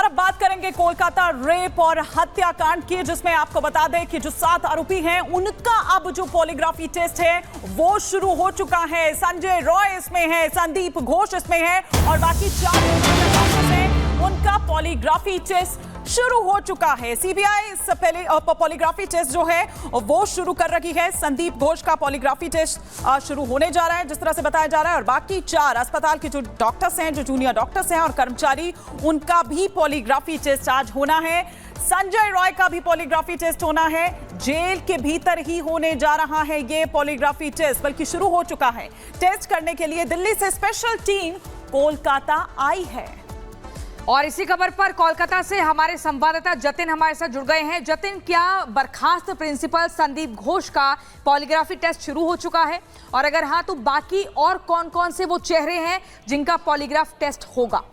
अब बात करेंगे कोलकाता रेप और हत्याकांड की, जिसमें आपको बता दें कि जो 7 आरोपी हैं उनका अब जो पॉलीग्राफी टेस्ट है वो शुरू हो चुका है। संजय रॉय इसमें है, संदीप घोष इसमें है और बाकी 4 हैं, उनका पॉलीग्राफी टेस्ट शुरू हो चुका है। सीबीआई इससे पहले पॉलीग्राफी टेस्ट जो है वो शुरू कर रही है। संदीप घोष का पॉलीग्राफी टेस्ट शुरू होने जा रहा है जिस तरह से बताया जा रहा है, और बाकी 4 अस्पताल के जो डॉक्टर्स हैं, जो जूनियर डॉक्टर्स हैं और कर्मचारी, उनका भी पॉलीग्राफी टेस्ट आज होना है। संजय रॉय का भी पॉलीग्राफी टेस्ट होना है। जेल के भीतर ही होने जा रहा है ये पॉलीग्राफी टेस्ट, बल्कि शुरू हो चुका है। टेस्ट करने के लिए दिल्ली से स्पेशल टीम कोलकाता आई है। और इसी खबर पर कोलकाता से हमारे संवाददाता जतिन हमारे साथ जुड़ गए हैं। जतिन, क्या बर्खास्त प्रिंसिपल संदीप घोष का पॉलीग्राफी टेस्ट शुरू हो चुका है, और अगर हाँ तो बाकी और कौन कौन से वो चेहरे हैं जिनका पॉलीग्राफ टेस्ट होगा?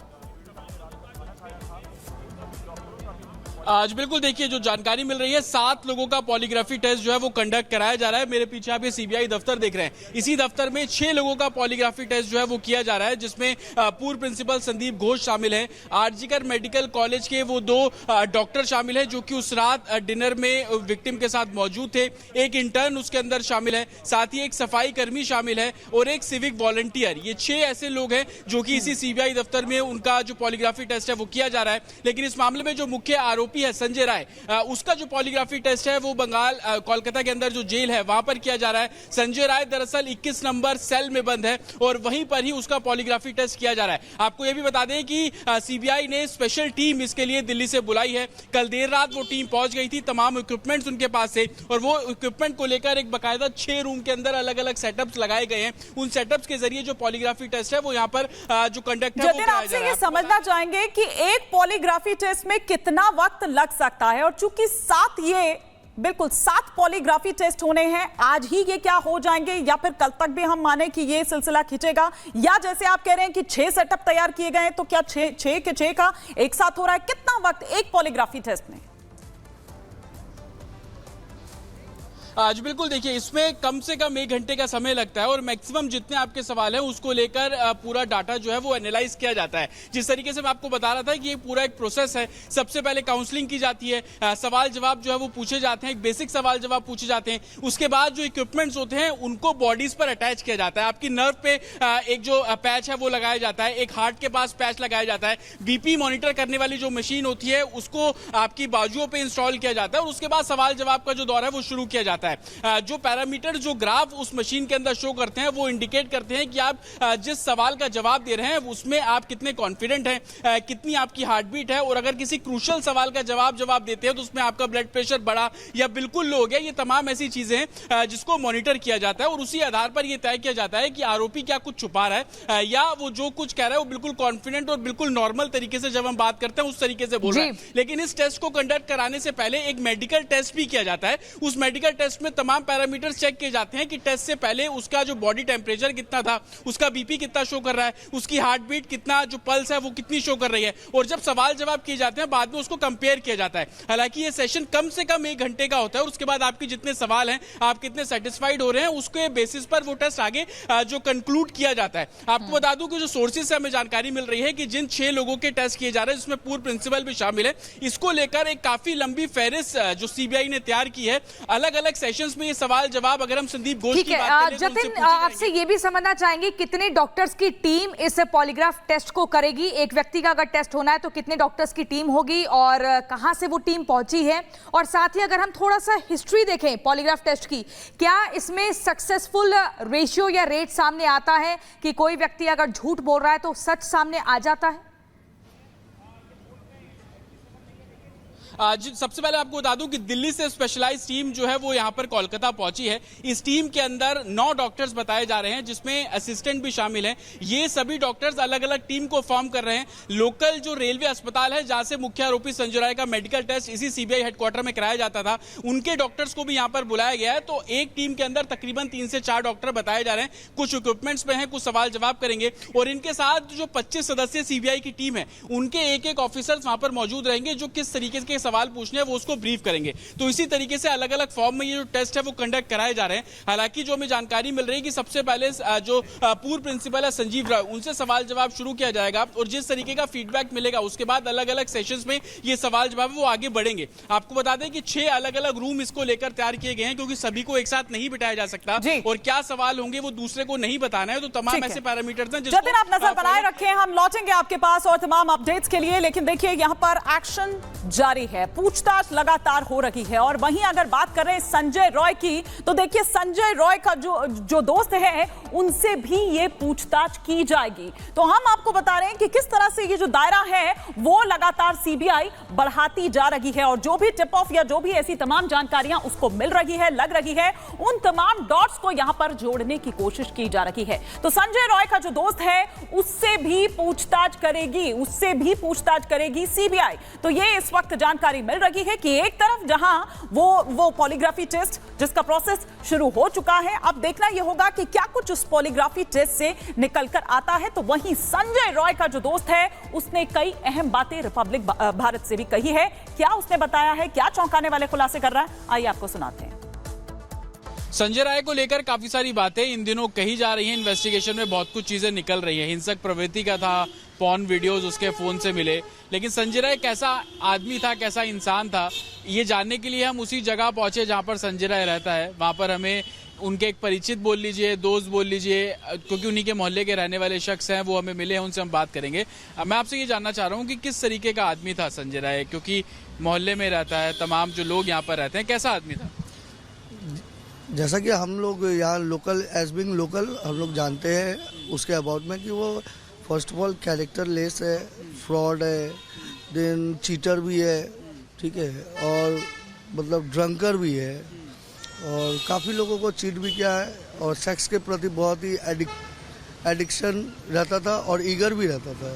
आज बिल्कुल देखिए, जो जानकारी मिल रही है 7 लोगों का पॉलीग्राफी टेस्ट जो है वो कंडक्ट कराया जा रहा है। मेरे पीछे आप ये सीबीआई दफ्तर देख रहे हैं, इसी दफ्तर में 6 लोगों का पॉलीग्राफी टेस्ट जो है वो किया जा रहा है, जिसमें पूर्व प्रिंसिपल संदीप घोष शामिल हैं, आरजीकर मेडिकल कॉलेज के वो 2 डॉक्टर शामिल हैं जो कि उस रात डिनर में विक्टिम के साथ मौजूद थे, एक इंटर्न उसके अंदर शामिल है, साथ ही एक सफाई कर्मी शामिल है और एक सिविक वॉलंटियर। ये 6 ऐसे लोग हैं जो कि इसी सीबीआई दफ्तर में उनका जो पॉलीग्राफी टेस्ट है वो किया जा रहा है। लेकिन इस मामले में जो मुख्य आरोपी है संजय राय, उसका जो पॉलीग्राफी टेस्ट है वो बंगाल कोलकाता के अंदर जो जेल है वहां पर किया जा रहा है। संजय राय दरअसल 21 नंबर सेल में बंद है और वहीं पर ही उसका पॉलीग्राफी टेस्ट किया जा रहा है। आपको यह भी बता दें कि सीबीआई ने स्पेशल टीम इसके लिए दिल्ली से बुलाई है। कल देर रात वो टीम पहुंच गई थी, तमाम इक्विपमेंट्स उनके पास से, और वो इक्विपमेंट को लेकर एक बाकायदा 6 रूम के अंदर अलग अलग सेटअप्स लगाए गए हैं। उन सेटअप्स के जरिए जो पॉलीग्राफी टेस्ट है वो यहाँ पर जो कंडक्ट है वो कराया जा रहा है। समझना चाहेंगे कि एक पॉलीग्राफी टेस्ट में कितना वक्त लग सकता है, और चूंकि 7 पॉलीग्राफी टेस्ट होने हैं, आज ही ये क्या हो जाएंगे या फिर कल तक भी हम माने कि ये सिलसिला खींचेगा, या जैसे आप कह रहे हैं कि 6 सेटअप तैयार किए गए हैं तो क्या 6 के 6 का एक साथ हो रहा है? कितना वक्त एक पॉलीग्राफी टेस्ट में? आज बिल्कुल देखिए, इसमें कम से कम 1 घंटे का समय लगता है और मैक्सिमम जितने आपके सवाल हैं उसको लेकर पूरा डाटा जो है वो एनालाइज किया जाता है। जिस तरीके से मैं आपको बता रहा था कि ये पूरा एक प्रोसेस है। सबसे पहले काउंसलिंग की जाती है, सवाल जवाब जो है वो पूछे जाते हैं, एक बेसिक सवाल जवाब पूछे जाते हैं। उसके बाद जो इक्विपमेंट्स होते हैं उनको बॉडीज पर अटैच किया जाता है। आपकी नर्व पे एक जो पैच है वो लगाया जाता है, एक हार्ट के पास पैच लगाया जाता है, बीपी मॉनिटर करने वाली जो मशीन होती है उसको आपकी बाजुओं पे इंस्टॉल किया जाता है, और उसके बाद सवाल जवाब का जो दौर है वो शुरू किया जाता है। जो पैरामीटर, जो ग्राफ उस मशीन के अंदर शो करते हैं वो इंडिकेट करते हैं कि आप जिस सवाल का जवाब दे रहे हैं उसमें आप कितने कॉन्फिडेंट हैं, कितनी आपकी हार्ट बीट है, और अगर किसी क्रूशियल सवाल का जवाब देते हैं तो उसमें आपका ब्लड प्रेशर बढ़ा या बिल्कुल लो हो गया। ये तमाम ऐसी चीजें हैं जिसको मॉनिटर किया जाता है, और उसी आधार पर यह तय किया जाता है कि आरोपी क्या कुछ छुपा रहा है या वो जो कुछ कह रहा है वो बिल्कुल कॉन्फिडेंट और बिल्कुल नॉर्मल तरीके से जब हम बात करते हैं उस तरीके से बोल रहा है। लेकिन इस टेस्ट को कंडक्ट कराने से पहले एक मेडिकल टेस्ट भी किया जाता है। उस मेडिकल टेस्ट में तमाम पैरामीटर्स चेक किए जाते हैं कि टेस्ट से पहले उसका जो बॉडी टेम्परेचर कितना था, उसका बीपी कितना शो कर रहा है, उसकी हार्ट बीट कितना, जो पल्स है वो कितनी शो कर रही है, और जब सवाल जवाब किए जाते हैं बाद में उसको कंपेयर किया जाता है। हालांकि ये सेशन कम से कम 1 घंटे का होता है, और उसके बाद आपके जितने सवाल हैं, आप कितने सेटिस्फाइड हो रहे हैं, उसके बेसिस पर वो टेस्ट आगे जो कंक्लूड किया जाता है। आपको बता दूं कि जो सोर्सेज से हमें जानकारी मिल रही है कि जिन 6 लोगों के टेस्ट किए जा रहे हैं जिसमें पूर्व प्रिंसिपल भी शामिल है, इसको लेकर एक काफी लंबी फेहरिस्त जो सीबीआई ने तैयार की है। अलग अलग सेशंस में ये सवाल जवाब, अगर हम संदीप घोष की बात करें, जतिन, आपसे ये भी समझना चाहेंगे कितने डॉक्टर्स की टीम इस पॉलीग्राफ टेस्ट को करेगी? एक व्यक्ति का अगर टेस्ट होना है तो कितने डॉक्टर्स की टीम होगी और कहां से वो टीम पहुंची है? और साथ ही अगर हम थोड़ा सा हिस्ट्री देखें पॉलीग्राफ टेस्ट की, क्या इसमें सक्सेसफुल रेशियो या रेट सामने आता है कि कोई व्यक्ति अगर झूठ बोल रहा है तो सच सामने आ जाता है? सबसे पहले आपको बता दूं कि दिल्ली से स्पेशलाइज्ड टीम जो है वो यहां पर कोलकाता पहुंची है। इस टीम के अंदर 9 डॉक्टर्स बताए जा रहे हैं, जिसमें असिस्टेंट भी शामिल हैं। ये सभी डॉक्टर्स अलग अलग टीम को फॉर्म कर रहे हैं। लोकल जो रेलवे अस्पताल है जहां से मुख्य आरोपी संजय राय का मेडिकल टेस्ट इसी सीबीआई हेडक्वार्टर में कराया जाता था, उनके डॉक्टर्स को भी यहां पर बुलाया गया है। तो एक टीम के अंदर तकरीबन 3 से 4 डॉक्टर बताए जा रहे हैं। कुछ इक्विपमेंट्स में हैं, कुछ सवाल जवाब करेंगे, और इनके साथ जो 25 सदस्यीय सीबीआई की टीम है उनके एक ऑफिसर्स वहां पर मौजूद रहेंगे जो किस तरीके के के सवाल पूछने हैं वो उसको ब्रीफ करेंगे। तो इसी तरीके से अलग अलग फॉर्म में ये जो टेस्ट है वो कंडक्ट कराए जा रहे हैं। हालांकि जो हमें जानकारी मिल रही है कि सबसे पहले जो पूर्व प्रिंसिपल है संजीव राय, उनसे सवाल जवाब शुरू किया जाएगा और जिस तरीके का फीडबैक मिलेगा उसके बाद अलग अलग सेशंस में ये सवाल जवाब वो आगे बढ़ेंगे। आपको बता दें कि 6 अलग अलग रूम इसको लेकर तैयार किए गए हैं, क्योंकि सभी को एक साथ नहीं बिठाया जा सकता और क्या सवाल होंगे वो दूसरे को नहीं बताना है। तो तमाम ऐसे पैरामीटर्स हैं जतिन, आप नजर बनाए रखें, हम लौटेंगे आपके पास और तमाम अपडेट्स के लिए। लेकिन देखिए यहां पर एक्शन जारी है, पूछताछ लगातार हो रही है। और वहीं अगर बात करें संजय रॉय की, तो देखिए संजय रॉय का जो दोस्त है उनसे भी ये पूछताछ की जाएगी। तो हम आपको बता रहे हैं कि किस तरह से ये जो दायरा है वो लगातार सीबीआई बढ़ाती जा रही है और जो भी टिप ऑफ या जो भी ऐसी तमाम जानकारियां उसको मिल रही है, लग रही है, उन तमाम डॉट्स को यहां पर जोड़ने की कोशिश की जा रही है। तो संजय रॉय का जो दोस्त है उससे भी पूछताछ करेगी सीबीआई। तो ये इस वक्त जानकारी मिल रही है कि एक तरफ जहां वो पॉलीग्राफी टेस्ट जिसका प्रोसेस शुरू हो चुका है, अब देखना यह होगा कि क्या कुछ उस पॉलीग्राफी टेस्ट से निकलकर आता है। तो वहीं संजय रॉय का जो दोस्त है उसने कई अहम बातें रिपब्लिक भारत से भी कही है। क्या उसने बताया है, क्या चौंकाने वाले खुलासे कर रहा है, आइए आपको सुनाते हैं। संजय राय को लेकर काफी सारी बातें इन दिनों कही जा रही हैं। इन्वेस्टिगेशन में बहुत कुछ चीजें निकल रही हैं। हिंसक प्रवृत्ति का था, पॉर्न वीडियोस उसके फोन से मिले, लेकिन संजय राय कैसा आदमी था, कैसा इंसान था, ये जानने के लिए हम उसी जगह पहुंचे जहां पर संजय राय रहता है। वहां पर हमें उनके एक परिचित बोल लीजिए, दोस्त बोल लीजिए, क्योंकि उन्हीं के मोहल्ले के रहने वाले शख्स हैं, वो हमें मिले हैं, उनसे हम बात करेंगे। मैं आपसे ये जानना चाह रहा हूँ कि किस तरीके का आदमी था संजय राय, क्योंकि मोहल्ले में रहता है, तमाम जो लोग यहाँ पर रहते हैं, कैसा आदमी था? जैसा कि हम लोग यहाँ लोकल एज बिंग लोकल हम लोग जानते हैं उसके अबाउट में कि वो first of all character less है, फ्रॉड है, देन चीटर भी है, ठीक है, और मतलब ड्रंकर भी है और काफ़ी लोगों को चीट भी किया है और सेक्स के प्रति बहुत ही एडिक्शन रहता था और ईगर भी रहता था।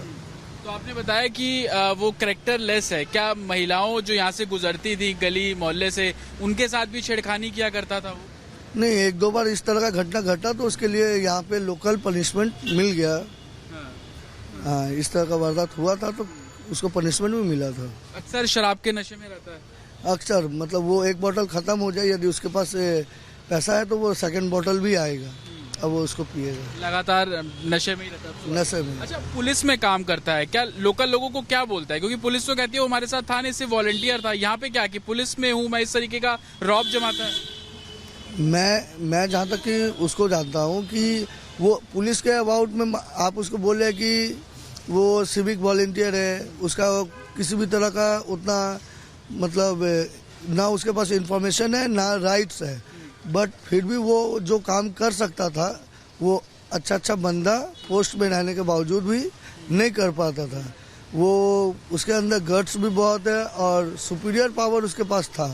तो आपने बताया कि वो कैरेक्टर लेस है, क्या महिलाओं जो यहाँ से गुजरती थी गली मोहल्ले से, उनके साथ भी छेड़खानी किया करता था वो? नहीं, 1-2 बार इस तरह का घटना घटा तो उसके लिए यहाँ पे लोकल पनिशमेंट मिल गया। हाँ, इस तरह का वारदात हुआ था तो उसको पनिशमेंट भी मिला था। अक्सर शराब के नशे में रहता है? अक्सर, मतलब वो एक बोतल खत्म हो जाए, यदि उसके पास पैसा है तो वो सेकंड बोतल भी आएगा, अब वो उसको पिएगा। लगातार नशे में ही रहता है? नशे में। अच्छा, पुलिस में काम करता है, क्या लोकल लोगों को क्या बोलता है? क्योंकि पुलिस तो कहती है वो हमारे साथ था नहीं, सिर्फ वॉलंटियर था। यहाँ पे क्या कि पुलिस में हूँ मैं, इस तरीके का रौब जमाता है? मैं जहाँ तक कि उसको जानता हूँ कि वो पुलिस के अबाउट में आप उसको बोल रहे हैं कि वो सिविक वॉलंटियर है, उसका किसी भी तरह का उतना मतलब ना उसके पास इंफॉर्मेशन है ना राइट्स है, बट फिर भी वो जो काम कर सकता था वो अच्छा बंदा पोस्ट में रहने के बावजूद भी नहीं कर पाता था। वो उसके अंदर गट्स भी बहुत है और सुपीरियर पावर उसके पास था,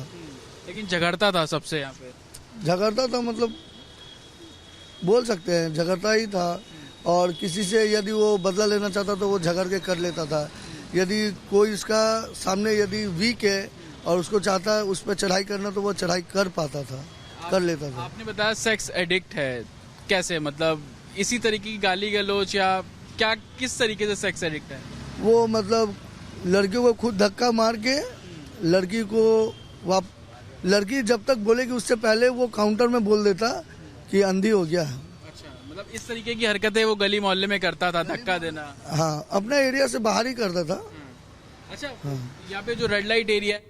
लेकिन झगड़ता था सबसे। यहाँ पे झगड़ता था, मतलब बोल सकते हैं झगड़ता ही था। और किसी से यदि वो बदला लेना चाहता तो वो झगड़ के कर लेता था। यदि कोई इसका सामने यदि वीक है और उसको चाहता है उस पर चढ़ाई करना तो वो चढ़ाई कर पाता था, कर लेता था। आपने बताया सेक्स एडिक्ट है, कैसे, मतलब इसी तरीके की गाली गलौज या क्या, किस तरीके से सेक्स एडिक्ट है वो? मतलब लड़कियों को खुद धक्का मार के लड़की जब तक बोले कि उससे पहले वो काउंटर में बोल देता कि अंधी हो गया। अच्छा, मतलब इस तरीके की हरकतें वो गली मोहल्ले में करता था, धक्का देना? हाँ, अपने एरिया से बाहर ही करता था। अच्छा, यहाँ पे जो रेड लाइट एरिया है